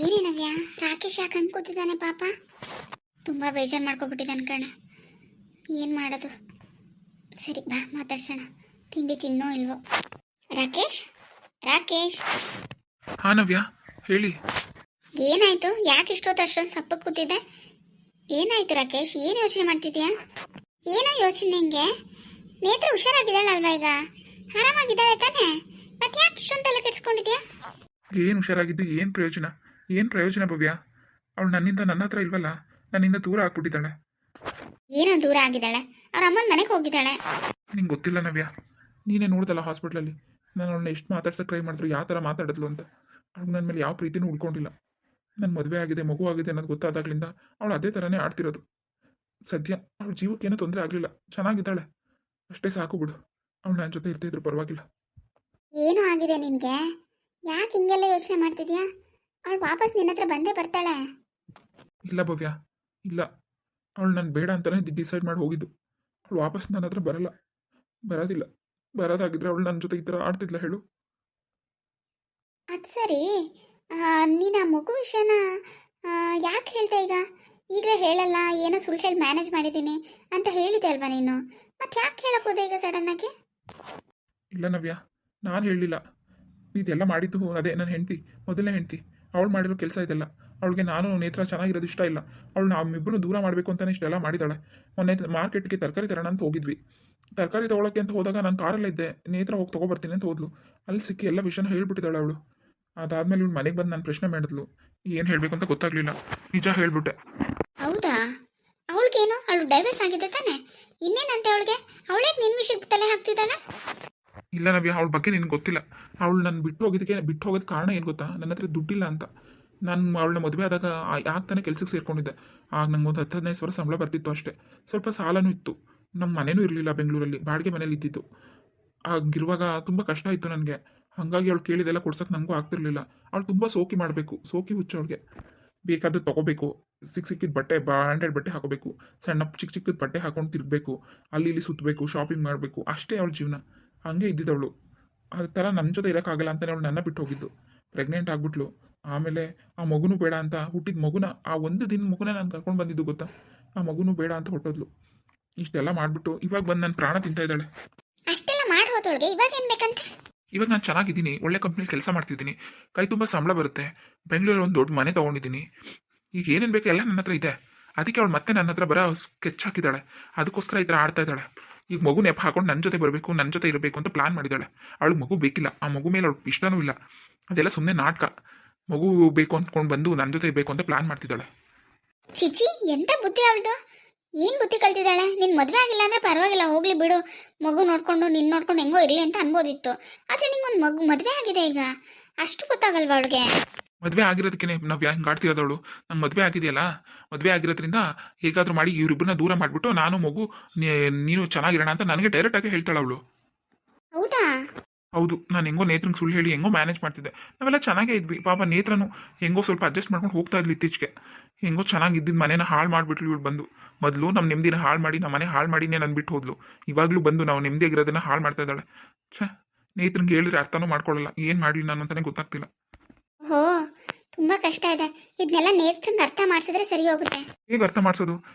ಏನೇನವ್ಯ ರಾಕೇಶ್ ಯಾಕೆ ಅನ್ಕೋತಿದ್ದಾನೆ ಪಾಪ. ತುಂಬ ಬೇಜಾರು ಮಾಡ್ಕೊಬಿಟ್ಟಿದ್ದಾನೆ ಕಣ. ಏನು ಮಾಡೋದು? ಸರಿ ಬಾ ಮಾತಾಡ್ಸೋಣ. ತಿಂಡಿ ತಿನ್ನೋ ಇಲ್ವೋ? ರಾಕೇಶ್ ರಾಕೇಶ್. ಹಾ ನವ್ಯ ಹೇಳಿ. ಏನಾಯ್ತು? ಯಾಕೆ ಇಷ್ಟೊತ್ತು ಅಷ್ಟೊಂದು ಸಪ್ಪಗೆ ಕೂತಿದ್ದೆ? ಏನಾಯ್ತು ರಾಕೇಶ್? ಏನು ಯೋಚನೆ ಮಾಡ್ತಿದ್ಯಾ? ಏನೋ ಯೋಚನೆ ಹಿಂಗೆ? ನೇತ್ರ ಹುಷಾರಾಗಿದ್ದಾಳಲ್ವಾ ಈಗ? ಆರಾಮಾಗಿದ್ದಾಳೆ ತಾನೇ? ಮತ್ತೆ ಯಾಕೆ ಇಷ್ಟೊಂದು ತಲೆ ಕೆಡ್ಸ್ಕೊಂಡಿದ್ಯಾ? ಏನು ಹುಷಾರಾಗಿದ್ದು ಏನು ಪ್ರಯೋಜನ ಭವ್ಯ? ಅವಳು ನನ್ನ ಹತ್ರ ಇಲ್ವಲ್ಲ, ನನ್ನಿಂದ ದೂರ ಆಗ್ಬಿಟ್ಟಿದ್ದಾಳೆ. ಏನೋ ದೂರ ಆಗಿದ್ದಾಳೆ? ಅವ್ರ ಅಮ್ಮನ ಮನೆಗೆ ಹೋಗಿದ್ದಾಳೆ. ನಿಂಗೆ ಗೊತ್ತಿಲ್ಲ ನವ್ಯ, ನೀನೇ ನೋಡ್ದಲ್ಲ ಹಾಸ್ಪಿಟ್ಲಲ್ಲಿ ನಾನು ಅವಳನ್ನ ಎಷ್ಟು ಮಾತಾಡ್ಸೋಕೆ ಟ್ರೈ ಮಾಡಿದ್ರು, ಯಾವ ಥರ ಮಾತಾಡಿದ್ಲು ಅಂತ. ಅವ್ಳು ನನ್ನ ಮೇಲೆ ಯಾವ ಪ್ರೀತಿನೂ ಉಳ್ಕೊಂಡಿಲ್ಲ. ನನ್ನ ಮದುವೆ ಆಗಿದೆ, ಮಗು ಆಗಿದೆ ಅನ್ನೋದು ಗೊತ್ತಾದಾಗ್ಲಿಂದ ಅವಳು ಅದೇ ಥರನೇ ಆಡ್ತಿರೋದು. ಸದ್ಯ ಅವಳ ಜೀವಕ್ಕೇನೂ ತೊಂದರೆ ಆಗಲಿಲ್ಲ, ಚೆನ್ನಾಗಿದ್ದಾಳೆ. ಅಷ್ಟೇ ಸಾಕು ಬಿಡು. ಅವಳು ನನ್ನ ಜೊತೆ ಇರ್ತಿದ್ರು ಪರವಾಗಿಲ್ಲ. ಏನೋ ಆಗಿದೆ ನಿನಗೆ? ಯಾಕೆ ಹಿಂಗೆಲ್ಲ ಯೋಚನೆ ಮಾಡ್ತಿದ್ಯಾ? ಅವಳು ವಾಪಸ್ ನಿನ್ನ ಹತ್ರ ಬಂದೇ ಬರ್ತಾಳೆ. ಇಲ್ಲ ಭವ್ಯ, ಇಲ್ಲ. ಅವಳು ನಾನು ಬೇಡ ಅಂತಲೇ ಡಿಸೈಡ್ ಮಾಡಿ ಹೋಗಿದ್ದು. ಅವಳು ವಾಪಸ್ ನನ್ನ ಹತ್ರ ಬರೋದಿಲ್ಲ. ಬರೋದಾಗಿದ್ರೆ ಅವಳು ನನ್ನ ಜೊತೆ ಈ ಥರ ಆಡ್ತಿದ್ಲ ಹೇಳು? ಅದು ಸರಿ, ನೀನು ಆ ಮಗು ವಿಷಯನ ಯಾಕೆ ಹೇಳ್ದೆ ಈಗ? ಈಗಲೇ ಹೇಳಲ್ಲ, ಏನೋ ಸುಳ್ಳು ಹೇಳಿ ಮ್ಯಾನೇಜ್ ಮಾಡಿದ್ದೀನಿ ಅಂತ ಹೇಳಿದೆ ಅಲ್ವಾ ನೀನು? ಮತ್ತೆ ಯಾಕೆ ಹೇಳಕ್ಕೆ ಹೋದೆ ಈಗ ಸಡನ್ನಾಗಿ? ಇಲ್ಲ ನವ್ಯ, ನಾನು ಹೇಳಲಿಲ್ಲ. ಇದೆಲ್ಲ ಮಾಡಿದ್ದು ಅದೇ ನನ್ನ ಹೆಂಡತಿ, ಮೊದಲನೇ ಹೆಂಡತಿ. ಅವಳು ಮಾಡಿರೋ ಕೆಲಸ ಇದೆಲ್ಲ. ಅವಳಿಗೆ ನಾನು ನೇತ್ರ ಚೆನ್ನಾಗಿರೋದು ಇಷ್ಟ ಇಲ್ಲ. ಅವಳು ನಮ್ಮಿಬ್ಬರು ದೂರ ಮಾಡಬೇಕು ಅಂತಲೇ ಇಷ್ಟೆಲ್ಲ ಮಾಡಿದ್ದಾಳೆ. ಮೊನ್ನೆ ಮಾರ್ಕೆಟ್ಗೆ ತರಕಾರಿ ತರೋಣ ಅಂತ ಹೋಗಿದ್ವಿ. ತರಕಾರಿ ತೊಗೊಳಕ್ಕೆ ಅಂತ ಹೋದಾಗ ನಾನು ಕಾರಲ್ಲೇ ಇದ್ದೆ. ನೇತ್ರ ಹೋಗಿ ತೊಗೊಬರ್ತೀನಿ ಅಂತ ಹೋದ್ಲು. ಅಲ್ಲಿ ಸಿಕ್ಕಿ ಎಲ್ಲ ವಿಷಯನ ಹೇಳ್ಬಿಟ್ಟಿದ್ದಾಳೆ ಅವಳು. ಅದಾದ್ಮೇಲೆ ಇವಳು ಮನೆಗೆ ಬಂದು ನಾನು ಪ್ರಶ್ನೆ ಮಾಡಿದ್ಲು. ಏನು ಹೇಳಬೇಕು ಅಂತ ಗೊತ್ತಾಗಲಿಲ್ಲ. ನಿಜ ಹೇಳ್ಬಿಟ್ಟೆ. ಹೌದಾ? ಅವಳಿಗೇನು? ಅವಳು ಡೈವರ್ಸ್ ಆಗಿದೆ ತಾನೆ? ಇನ್ನೇನಂತೆ ಅವಳಿಗೆ? ಅವಳೇ ನಿನ್ನ ವಿಷಯಕ್ಕೆ ತಲೆ ಹಾಕ್ತಿದ್ದಾಳೆ? ಇಲ್ಲ ನವ್ಯ, ಅವಳ ಬಗ್ಗೆ ನಿನ್ಗೆ ಗೊತ್ತಿಲ್ಲ. ಅವಳು ನಾನು ಬಿಟ್ಟು ಹೋಗೋದು ಕಾರಣ ಏನು ಗೊತ್ತಾ? ನನ್ನ ಹತ್ರ ದುಡ್ಡಿಲ್ಲ ಅಂತ. ನಾನು ಅವಳನ್ನ ಮದುವೆ ಆದಾಗ ಯಾಕೆ ತಾನೇ ಕೆಲ್ಸಕ್ಕೆ ಸೇರ್ಕೊಂಡಿದ್ದೆ. ಆಗ ನಂಗೆ ಒಂದು 10-15 ಸಾವಿರ ಸಂಬಳ ಬರ್ತಿತ್ತು ಅಷ್ಟೇ. ಸ್ವಲ್ಪ ಸಾಲನೂ ಇತ್ತು. ನಮ್ಮ ಮನೆಯೂ ಇರಲಿಲ್ಲ ಬೆಂಗಳೂರಲ್ಲಿ, ಬಾಡಿಗೆ ಮನೇಲಿ ಇದ್ದಿದ್ದು. ಆಗಿರುವಾಗ ತುಂಬ ಕಷ್ಟ ಇತ್ತು ನನಗೆ. ಹಾಗಾಗಿ ಅವಳು ಕೇಳಿದೆಲ್ಲ ಕೊಡ್ಸೋಕೆ ನನಗೂ ಆಗ್ತಿರ್ಲಿಲ್ಲ. ಅವಳು ತುಂಬ ಸೋಕಿ ಹುಚ್ಚು ಅವಳಿಗೆ. ಬೇಕಾದ್ದು ತೊಗೋಬೇಕು, ಸಿಕ್ಕಿದ ಬಟ್ಟೆ, ಬ್ರ್ಯಾಂಡೆಡ್ ಬಟ್ಟೆ ಹಾಕೋಬೇಕು, ಸಣ್ಣ ಚಿಕ್ಕದ ಬಟ್ಟೆ ಹಾಕೊಂಡು ತಿರುಗಬೇಕು, ಅಲ್ಲಿ ಇಲ್ಲಿ ಸುತ್ತಬೇಕು, ಶಾಪಿಂಗ್ ಮಾಡಬೇಕು, ಅಷ್ಟೇ ಅವಳ ಜೀವನ. ಹಾಗೆ ಇದ್ದಿದ್ದವಳು. ಆ ಥರ ನನ್ನ ಜೊತೆ ಇರೋಕ್ಕಾಗಲ್ಲ ಅಂತಲೇ ಅವಳು ನನ್ನ ಬಿಟ್ಟು ಹೋಗಿದ್ದು. ಪ್ರೆಗ್ನೆಂಟ್ ಆಗಿಬಿಟ್ಲು. ಆಮೇಲೆ ಆ ಮಗುನೂ ಬೇಡ ಅಂತ ಹುಟ್ಟಿದ ಮಗುನ, ಆ ಒಂದು ದಿನ ಮಗುನ ನಾನು ಕರ್ಕೊಂಡು ಬಂದಿದ್ದು ಗೊತ್ತಾ? ಆ ಮಗುನೂ ಬೇಡ ಅಂತ ಹೊಟ್ಟೋದ್ಲು. ಇಷ್ಟೆಲ್ಲ ಮಾಡಿಬಿಟ್ಟು ಇವಾಗ ಬಂದು ನನ್ನ ಪ್ರಾಣ ತಿಂತಾ ಇದ್ದಾಳೆ. ಅಷ್ಟೆಲ್ಲ ಮಾಡಿ ಹೋದವಳಿಗೆ ಇವಾಗ ಏನು ಬೇಕಂತೆ? ಇವಾಗ ನಾನು ಚೆನ್ನಾಗಿದ್ದೀನಿ, ಒಳ್ಳೆ ಕಂಪ್ನಿಲಿ ಕೆಲಸ ಮಾಡ್ತಿದ್ದೀನಿ, ಕೈ ತುಂಬ ಸಂಬಳ ಬರುತ್ತೆ, ಬೆಂಗಳೂರಲ್ಲಿ ಒಂದು ದೊಡ್ಡ ಮನೆ ತೊಗೊಂಡಿದ್ದೀನಿ. ಈಗ ಏನೇನು ಬೇಕು ಎಲ್ಲ ನನ್ನ ಹತ್ರ ಇದೆ. ಅದಕ್ಕೆ ಅವಳು ಮತ್ತೆ ನನ್ನ ಹತ್ರ ಬರೋ ಸ್ಕೆಚ್ ಹಾಕಿದ್ದಾಳೆ. ಅದಕ್ಕೋಸ್ಕರ ಈ ಥರ ಆಡ್ತಾ ಇದ್ದಾಳೆ. ಈಗ ಮಗು ನೆಪ ಹಾಕೊಂಡು ನನ್ನ ಜೊತೆ ಬರಬೇಕು, ನನ್ನ ಜೊತೆ ಇರಬೇಕು ಅಂತ ಪ್ಲಾನ್ ಮಾಡಿದ್ದಾಳೆ. ಅವಳು ಮಗು ಬೇಕಿಲ್ಲ, ಆ ಮಗು ಮೇಲೆ ಅವಳು ಇಷ್ಟನೂ ಇಲ್ಲ. ಅದೆಲ್ಲ ಸುಮ್ಮನೆ ನಾಟಕ. ಮಗು ಬೇಕು ಅಂದ್ಕೊಂಡು ಬಂದು ನನ್ನ ಜೊತೆ ಬೇಕು ಅಂತ ಪ್ಲಾನ್ ಮಾಡ್ತಿದ್ದಾಳೆ. ಚಿಚಿ, ಎಂತ ಬುದ್ಧಿ ಅವಳ್ದು! ಏನು ಬುದ್ಧಿ ಕಲ್ತಿದ್ದಾಳೆ? ನಿನ್ನ ಮದುವೆ ಆಗಿಲ್ಲ ಅಂದರೆ ಪರವಾಗಿಲ್ಲ, ಹೋಗ್ಲಿ ಬಿಡು. ಮಗು ನೋಡ್ಕೊಂಡು ನಿನ್ನ ನೋಡ್ಕೊಂಡು ಹೆಂಗೋ ಇರಲಿ ಅಂತ ಅನ್ಬೋದಿತ್ತು. ಆದರೆ ನಿಂಗೊಂದು ಮದುವೆ ಆಗಿದೆ ಈಗ, ಅಷ್ಟು ಗೊತ್ತಾಗಲ್ವಾ ಅವಳಿಗೆ? ಮದುವೆ ಆಗಿರೋದಕ್ಕೆ ನಾವು ಹೆಂಗೆ ಆಡ್ತಿರೋದವಳು? ನನ್ನ ಮದುವೆ ಆಗಿದೆಯಲ್ಲ, ಮದುವೆ ಆಗಿರೋದ್ರಿಂದ ಹೇಗಾದರೂ ಮಾಡಿ ಇವರಿಬ್ಬರನ್ನ ದೂರ ಮಾಡಿಬಿಟ್ಟು ನಾನು ಮಗು ನೀನು ಚೆನ್ನಾಗಿರೋಣ ಅಂತ ನನಗೆ ಡೈರೆಕ್ಟಾಗಿ ಹೇಳ್ತಾಳೆ ಅವಳು. ಹೌದಾ? ಹೌದು. ನಾನು ಹೆಂಗೋ ನೇತ್ರಂಗೆ ಸುಳ್ಳು ಹೇಳಿ ಹೆಂಗೋ ಮ್ಯಾನೇಜ್ ಮಾಡ್ತಿದ್ದೆ. ನಾವೆಲ್ಲ ಚೆನ್ನಾಗೇ ಇದ್ವಿ. ಪಾಪ ನೇತ್ರನು ಹೆಂಗೋ ಸ್ವಲ್ಪ ಅಡ್ಜಸ್ಟ್ ಮಾಡ್ಕೊಂಡು ಹೋಗ್ತಾ ಇದ್ಲು ಇತ್ತೀಚೆಗೆ. ಹೆಂಗೋ ಚೆನ್ನಾಗಿದ್ದಿದ್ದು ಮನೇನ ಹಾಳು ಮಾಡಿಬಿಟ್ಲು ಇವಳು ಬಂದು. ಮೊದಲು ನಮ್ಮ ನೆಮ್ಮದಿನ ಹಾಳು ಮಾಡಿ, ನಮ್ಮ ಮನೆ ಹಾಳು ಮಾಡಿನೇ ನನ್ನ ಬಿಟ್ಟು ಹೋದ್ಲು. ಇವಾಗಲೂ ಬಂದು ನಾವು ನೆಮ್ಮದಿಯಾಗಿರೋದನ್ನ ಹಾಳು ಮಾಡ್ತಾ ಇದ್ದಾಳೆ. ನೇತ್ರಂಗೆ ಹೇಳಿದ್ರೆ ಅರ್ಥನೂ ಮಾಡ್ಕೊಳ್ಳಲ್ಲ. ಏನು ಮಾಡಲಿ ನಾನು ಅಂತಲೇ ಗೊತ್ತಾಗ್ತಿಲ್ಲ. ಓ, ತುಂಬ ಕಷ್ಟ ಇದೆ. ಇದನ್ನೆಲ್ಲ ನೇತ್ರಂಗೆ ಅರ್ಥ ಮಾಡಿಸಿದ್ರೆ ಸರಿ ಹೋಗುತ್ತೆ. ಹೇಗೆ ಅರ್ಥ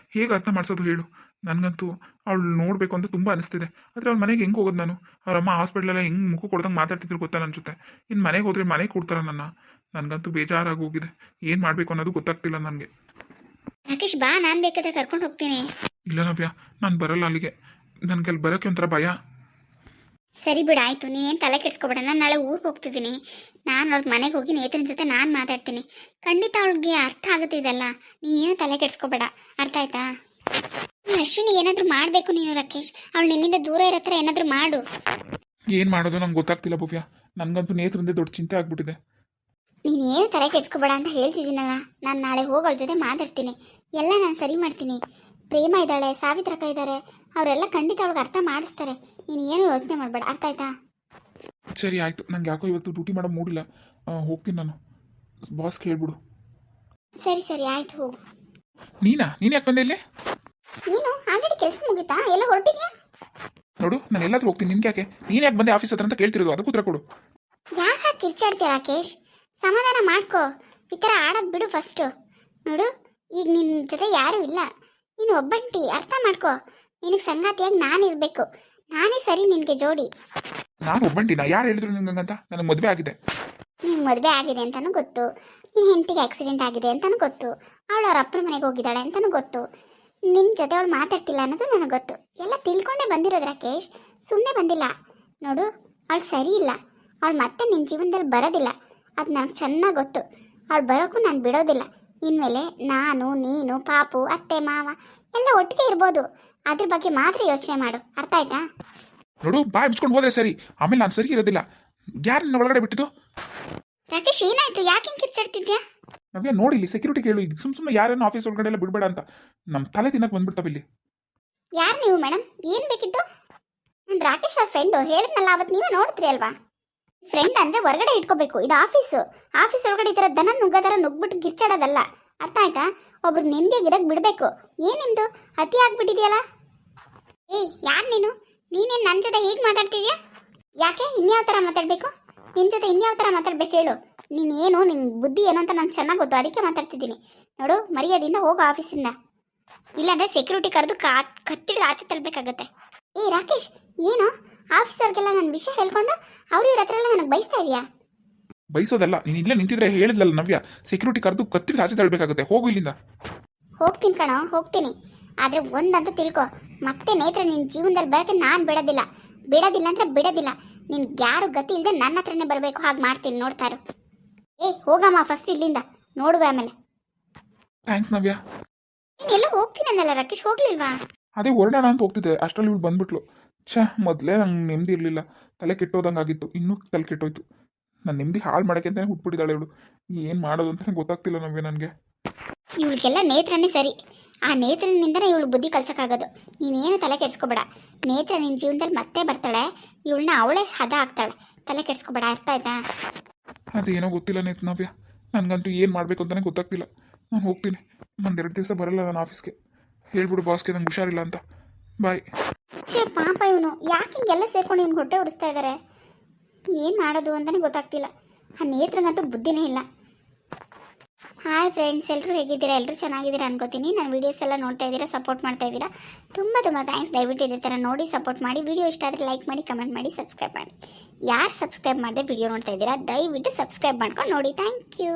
ಮಾಡಿಸೋದು ಹೇಳು? ನನಗಂತೂ ಅವಳು ನೋಡಬೇಕು ಅಂತ ತುಂಬ ಅನಿಸ್ತಿದೆ. ಆದರೆ ಅವ್ಳ ಮನೆಗೆ ಹೆಂಗೆ ಹೋಗೋದು ನಾನು? ಅವರಮ್ಮ ಹಾಸ್ಪಿಟ್ಲೆಲ್ಲ ಹೆಂಗೆ ಮುಖ ಕೊಡ್ದಂಗೆ ಮಾತಾಡ್ತಿದ್ರು ಗೊತ್ತಾ ನನ್ನ ಜೊತೆ? ಇನ್ನು ಮನೆಗೆ ಹೋದರೆ ಮನೆಗೆ ಕೊಡ್ತಾರ ನನಗಂತೂ ಬೇಜಾರಾಗಿ ಹೋಗಿದೆ. ಏನು ಮಾಡಬೇಕು ಅನ್ನೋದು ಗೊತ್ತಾಗ್ತಿಲ್ಲ ನನಗೆ. ರಾಕೇಶ್ ಬಾ, ನಾನು ಬೇಕಾದ್ರೆ ಕರ್ಕೊಂಡು ಹೋಗ್ತೀನಿ. ಇಲ್ಲ ನವ್ಯ, ನಾನು ಬರಲ್ಲ ಅಲ್ಲಿಗೆ. ನನಗೆ ಅಲ್ಲಿ ಬರೋಕ್ಕೆ ಒಂಥರ ಭಯ. ಸರಿ ಬಿಡು, ಆಯಿತು. ನೀನೇನು ತಲೆ ಕೆಡ್ಸ್ಕೊಬೇಡ. ನಾನು ನಾಳೆ ಊರಿಗೆ ಹೋಗ್ತಿದ್ದೀನಿ. ನಾನು ಅವ್ರ ಮನೆಗೆ ಹೋಗಿ ನೇತ್ರನ ಜೊತೆ ನಾನು ಮಾತಾಡ್ತೀನಿ. ಖಂಡಿತ ಅವಳಿಗೆ ಅರ್ಥ ಆಗುತ್ತೆ ಇದೆಲ್ಲ. ನೀನೇನು ತಲೆ ಕೆಡ್ಸ್ಕೊಬೇಡ, ಅರ್ಥ ಆಯ್ತಾ? ಅಶ್ವಿನಿ ಏನಾದರೂ ಮಾಡಬೇಕು ನೀನು ರಾಕೇಶ್. ಅವಳು ನಿನ್ನಿಂದ ದೂರ ಇರೋ ಥರ ಏನಾದರೂ ಮಾಡು. ಏನು ಮಾಡೋದು ನಂಗೆ ಗೊತ್ತಾಗ್ತಿಲ್ಲ ಭವ್ಯ. ನನಗಂತೂ ನೇತ್ರದಿಂದ ದೊಡ್ಡ ಚಿಂತೆ ಆಗ್ಬಿಟ್ಟಿದೆ. ನೀನೇನು ತಲೆ ಕೆಡ್ಸ್ಕೊಬೇಡ ಅಂತ ಹೇಳ್ತಿದ್ದೀನಲ್ಲ. ನಾನು ನಾಳೆ ಹೋಗಿ ಅವಳ ಜೊತೆ ಮಾತಾಡ್ತೀನಿ. ಎಲ್ಲ ನಾನು ಸರಿ ಮಾಡ್ತೀನಿ. ಪ್ರೇಮ ಇದ್ದಾಳೆ, ಸಾವಿತ್ರಕ್ಕ ಇದ್ದಾರೆ, ಅವರೆಲ್ಲ ಖಂಡಿತ ಅವಳಿಗೆ ಅರ್ಥ ಮಾಡಿಸ್ತಾರೆ. ನೀನು ಏನು ಯೋಚನೆ ಮಾಡಬೇಡ, ಅರ್ಥ ಆಯ್ತಾ? ಸರಿ ಆಯಿತು. ನಂಗೆ ಯಾಕೋ ಇವತ್ತು ಡ್ಯೂಟಿ ಮಾಡೋ ಮೂಡಿಲ್ಲ. ಹೋಗ್ತೀನಿ ನಾನು. ಬಾಸ್ಗೆ ಹೇಳ್ಬಿಡು. ಸರಿ ಆಯಿತು, ಹೋಗು. ನೀನು ಯಾಕೆ ಬಂದೆ ಇಲ್ಲಿ? ನೀನು ಆಲ್ರೆಡಿ ಕೆಲಸ ಮುಗಿತಾ? ಎಲ್ಲ ಹೊರಟಿದ್ಯಾ? ನೋಡು, ನಾನು ಎಲ್ಲಾದ್ರೂ ಹೋಗ್ತೀನಿ. ನಿನ್ಗೆ ಯಾಕೆ? ನೀನು ಯಾಕೆ ಬಂದೆ ಆಫೀಸ್ ಹತ್ರ ಅಂತ ಕೇಳ್ತಿರೋದು? ಅದಕ್ಕೆ ಉತ್ತರ ಕೊಡು. ಯಾಕೆ ಕಿರ್ಚಾಡ್ತೀಯ ರಾಕೇಶ್? ಸಮಾಧಾನ ಮಾಡ್ಕೋ. ಈ ಥರ ಆಡೋದು ಬಿಡು ಫಸ್ಟು. ನೋಡು, ಈಗ ನಿನ್ನ ಜೊತೆ ಯಾರೂ ಇಲ್ಲ, ನೀನು ಒಬ್ಬಂಟಿ, ಅರ್ಥ ಮಾಡ್ಕೋ. ನಿನಗೆ ಸಂಗಾತಿಯಾಗಿ ನಾನಿರಬೇಕು, ನಾನೇ ಸರಿ ನಿನಗೆ ಜೋಡಿ. ನಾನು ಒಬ್ಬಂಟಿನ? ಯಾರು ಹೇಳಿದ್ರು ನಿಂಗಂತ? ನನಗೆ ಮದುವೆ ಆಗಿದೆ. ನಿಂಗೆ ಮದುವೆ ಆಗಿದೆ ಅಂತಲೂ ಗೊತ್ತು, ನಿನ್ನ ಹೆಂಡತಿಗೆ ಆಕ್ಸಿಡೆಂಟ್ ಆಗಿದೆ ಅಂತಲೂ ಗೊತ್ತು, ಅವಳು ಅವ್ರ ಅಪ್ಪನ ಮನೆಗೆ ಹೋಗಿದ್ದಾಳೆ ಅಂತಲೂ ಗೊತ್ತು, ನಿನ್ನ ಜೊತೆ ಅವಳು ಮಾತಾಡ್ತಿಲ್ಲ ಅನ್ನೋದು ನನಗೆ ಗೊತ್ತು. ಎಲ್ಲ ತಿಳ್ಕೊಂಡೇ ಬಂದಿರೋದು ರಾಕೇಶ್, ಸುಮ್ಮನೆ ಬಂದಿಲ್ಲ. ನೋಡು, ಅವಳು ಸರಿ ಇಲ್ಲ, ಅವಳು ಮತ್ತೆ ನಿನ್ನ ಜೀವನದಲ್ಲಿ ಬರೋದಿಲ್ಲ, ಅದು ನನಗೆ ಚೆನ್ನಾಗಿ ಗೊತ್ತು. ಅವಳು ಬರೋಕ್ಕೂ ನಾನು ಬಿಡೋದಿಲ್ಲ. ಇನ್ಮೇಲೆ ನಾನು, ನೀನು, ಪಾಪು, ಅತ್ತೆ, ಮಾವ ಎಲ್ಲ ಒಟ್ಟಿಗೆ ಇರ್ಬೋದು. ಅದ್ರ ಬಗ್ಗೆ ಮಾತ್ರ ಯೋಚನೆ ಮಾಡು, ಅರ್ಥ ಆಯ್ತಾ? ನೋಡು, ಬಾಯ್ ಮುಚ್ಕೊಂಡು ಹೋದ್ರೆ ಸರಿ, ಆಮೇಲೆ ನಾನು ಸರಿ ಇರೋದಿಲ್ಲ. ಯಾರು ನನ್ನ ಒಳಗಡೆ ಬಿಟ್ಟಿದ್ದು? ರಾಕೇಶ್, ಏನಾಯ್ತು? ಯಾಕೆ ಹಿಂಗೆ ಕಿರ್ಚಾಡ್ತಿದ್ಯಾ? ನಾವ್ಯಾ ನೋಡಿ, ಇಲ್ಲಿ ಸೆಕ್ಯೂರಿಟಿ ಕೇಳು, ಇದು ಸುಮ್ಮನೆ ಯಾರನ್ನ ಆಫೀಸ್ ಒಳಗಡೆ ಎಲ್ಲ ಬಿಡಬೇಡ ಅಂತ. ನಮ್ಮ ತಲೆ ತಿನ್ನಕ್ಕೆ ಬಂದ್ಬಿಡ್ತಾವೆ ಇಲ್ಲಿ. ಯಾರು ನೀವು ಮೇಡಮ್? ಏನು ಬೇಕಿತ್ತು? ನಾನು ರಾಕೇಶ್ ಅವ್ರ ಫ್ರೆಂಡು, ಹೇಳಿದ್ನಲ್ಲ ಅವತ್ತು, ನೀವೇ ನೋಡ್ತೀರಿ ಅಲ್ವಾ? ಫ್ರೆಂಡ್ ಅಂದರೆ ಹೊರಗಡೆ ಇಟ್ಕೋಬೇಕು, ಇದು ಆಫೀಸು. ಆಫೀಸ್ ಒಳಗಡೆ ಈ ಥರ ದನ ನುಗ್ಗೋ ಥರ ನುಗ್ಬಿಟ್ಟು ಕಿರ್ಚಾಡೋದಲ್ಲ, ಅರ್ಥ ಆಯ್ತಾ? ಒಬ್ರು ನೆಮ್ಮದಿಯಾಗಿರಕ್ಕೆ ಬಿಡಬೇಕು. ಏನು ನಿಮ್ಮದು ಅತಿ ಆಗ್ಬಿಟ್ಟಿದೆಯಲ್ಲ? ಏಯ್, ಯಾರು ನೀನು? ನೀನೇನು ನನ್ನ ಜೊತೆ ಹೀಗೆ ಮಾತಾಡ್ತಿದ್ಯಾ? ಯಾಕೆ? ಇನ್ಯಾವ ಥರ ಮಾತಾಡಬೇಕು? ನಿನ್ನ ಜೊತೆ ಇನ್ಯಾವ ಥರ ಮಾತಾಡ್ಬೇಕು ಹೇಳು? ನೀನು ಏನು, ನಿನ್ನ ಬುದ್ಧಿ ಏನು ಅಂತ ನಂಗೆ ಚೆನ್ನಾಗಿ ಗೊತ್ತು, ಅದಕ್ಕೆ ಮಾತಾಡ್ತಿದ್ದೀನಿ. ನೋಡು, ಮರ್ಯಾದೆಯಿಂದ ಹೋಗೋ ಆಫೀಸಿಂದ, ಇಲ್ಲಾಂದರೆ ಸೆಕ್ಯೂರಿಟಿ ಕರೆದು ಕತ್ತಿಡಿದು ಆಚೆ ತಳ್ಳಬೇಕಾಗತ್ತೆ. ಏ ರಾಕೇಶ್, ಏನು ಆಫೀಸರ್ಗೆಲ್ಲ ನನ್ನ ವಿಷಯ ಹೇಳ್ಕೊಂಡು ಅವ್ರ ಇವ್ರ ಹತ್ರ ಎಲ್ಲ ನನಗೆ ಬಯಸ್ತಾ ಇದೆಯಾ? ಬಯಸೋದಲ್ಲ, ನೀನು ಇಲ್ಲೇ ನಿಂತಿದ್ರೆ ಹೇಳಿದ್ಲಲ್ಲ ನವ್ಯ, ಸೆಕ್ಯೂರಿಟಿ ಕರೆದು ಕತ್ತಿಡಿದು ಆಚೆ ತಳ್ಳಬೇಕಾಗುತ್ತೆ. ಹೋಗು ಇಲ್ಲಿಂದ. ಹೋಗ್ತೀನಿ ಕಣೋ, ಹೋಗ್ತೀನಿ. ಆದರೆ ಒಂದಂತೂ ತಿಳ್ಕೊ, ಮತ್ತೆ ನೇತ್ರ ನಿನ್ನ ಜೀವನದಲ್ಲಿ ಬರೋಕ್ಕೆ ನಾನು ಬಿಡೋದಿಲ್ಲ. ಬಿಡೋದಿಲ್ಲ ಅಂದರೆ ಬಿಡೋದಿಲ್ಲ. ನಿನ್ಗೆ ಯಾರು ಗತಿ ಇಲ್ಲದೆ ನನ್ನ ಹತ್ರನೇ ಬರಬೇಕು, ಹಾಗೆ ಮಾಡ್ತೀನಿ, ನೋಡ್ತಾರು. ಏಯ್, ಹೋಗಮ್ಮ ಫಸ್ಟ್ ಇಲ್ಲಿಂದ, ನೋಡುವೆ ಆಮೇಲೆ. ಥ್ಯಾಂಕ್ಸ್ ನವ್ಯ. ನೀನು ಎಲ್ಲ ಹೋಗ್ತೀನಿ ಅನ್ನಲ್ಲ ರಾಕೇಶ್, ಹೋಗ್ಲಿಲ್ವಾ? ಅದೇ ಹೊರಡೋಣ ಅಂತ ಹೋಗ್ತಿದ್ದೆ, ಅಷ್ಟರಲ್ಲಿ ಇವಳು ಬಂದ್ಬಿಟ್ಲು. ಮೊದಲೇ ನಂಗೆ ನೆಮ್ಮದಿ ಇರಲಿಲ್ಲ, ತಲೆ ಕೆಟ್ಟೋದಂಗೆ ಆಗಿತ್ತು, ಇನ್ನೂ ತಲೆ ಕೆಟ್ಟೋಯ್ತು. ನಾನು ನೆಮ್ಮದಿ ಹಾಳು ಮಾಡೋಕ್ಕೆ ಅಂತಲೇ ಹುಟ್ಬಿಟ್ಟಿದ್ದಾಳೆ ಇವಳು. ಏನು ಮಾಡೋದು ಅಂತಲೇ ಗೊತ್ತಾಗ್ತಿಲ್ಲ ನವ್ಯ ನನಗೆ. ಇವಳಿಗೆಲ್ಲ ನೇತ್ರನೇ ಸರಿ. ಆ ನೇತ್ರನಿಂದನೇ ಇವಳು ಬುದ್ಧಿ ಕಲ್ಸೋಕ್ಕಾಗೋದು. ನೀನೇನು ತಲೆ ಕೆಡಿಸ್ಕೋಬೇಡ. ನೇತ್ರ ನಿನ್ನ ಜೀವನದಲ್ಲಿ ಮತ್ತೆ ಬರ್ತಾಳೆ, ಇವಳನ್ನ ಅವಳೇ ಹದ ಆಗ್ತಾಳೆ. ತಲೆ ಕೆಡಿಸ್ಕೋಬೇಡ, ಅರ್ಥ ಆಯ್ತಾ? ಅದೇನೋ ಗೊತ್ತಿಲ್ಲ ನವ್ಯ, ನನಗಂತೂ ಏನು ಮಾಡಬೇಕು ಅಂತಲೇ ಗೊತ್ತಾಗ್ತಿಲ್ಲ. ನಾನು ಹೋಗ್ತೀನಿ, ಒಂದೆರಡು ದಿವಸ ಬರಲ್ಲ ನಾನು ಆಫೀಸ್ಗೆ. ಹೇಳ್ಬಿಡು ಬಾಸ್ಗೆ ನಂಗೆ ಹುಷಾರಿಲ್ಲ ಅಂತ. ಬಾಯ್. ಪಾಪ ಇವನು ಯಾಕೆ ಹಿಂಗೆಲ್ಲ ಸೇರ್ಕೊಂಡು ಇವ್ನು ಹೊಟ್ಟೆ ಉರಿಸ್ತಾ ಇದ್ದಾರೆ? ಏನು ಮಾಡೋದು ಅಂತಲೇ ಗೊತ್ತಾಗ್ತಿಲ್ಲ. ಆ ನೇತ್ರಗಂತೂ ಬುದ್ಧಿನೇ ಇಲ್ಲ. ಹಾಯ್ ಫ್ರೆಂಡ್ಸ್, ಎಲ್ಲರೂ ಹೇಗಿದ್ದೀರಾ? ಎಲ್ಲರೂ ಚೆನ್ನಾಗಿದ್ದೀರಾ ಅನ್ಕೋತೀನಿ. ನಾನು ವೀಡಿಯೋಸ್ ಎಲ್ಲ ನೋಡ್ತಾ ಇದ್ದೀರಾ, ಸಪೋರ್ಟ್ ಮಾಡ್ತಾ ಇದ್ದೀರಾ, ತುಂಬ ಥ್ಯಾಂಕ್ಸ್. ದಯವಿಟ್ಟು ಇದೇ ಥರ ನೋಡಿ ಸಪೋರ್ಟ್ ಮಾಡಿ. ವಿಡಿಯೋ ಇಷ್ಟ ಆದರೆ ಲೈಕ್ ಮಾಡಿ, ಕಮೆಂಟ್ ಮಾಡಿ, ಸಬ್ಸ್ಕ್ರೈಬ್ ಮಾಡಿ. ಯಾರು ಸಬ್ಸ್ಕ್ರೈಬ್ ಮಾಡದೆ ವಿಡಿಯೋ ನೋಡ್ತಾ ಇದ್ದೀರಾ, ದಯವಿಟ್ಟು ಸಬ್ಸ್ಕ್ರೈಬ್ ಮಾಡ್ಕೊಂಡು ನೋಡಿ. Thank you.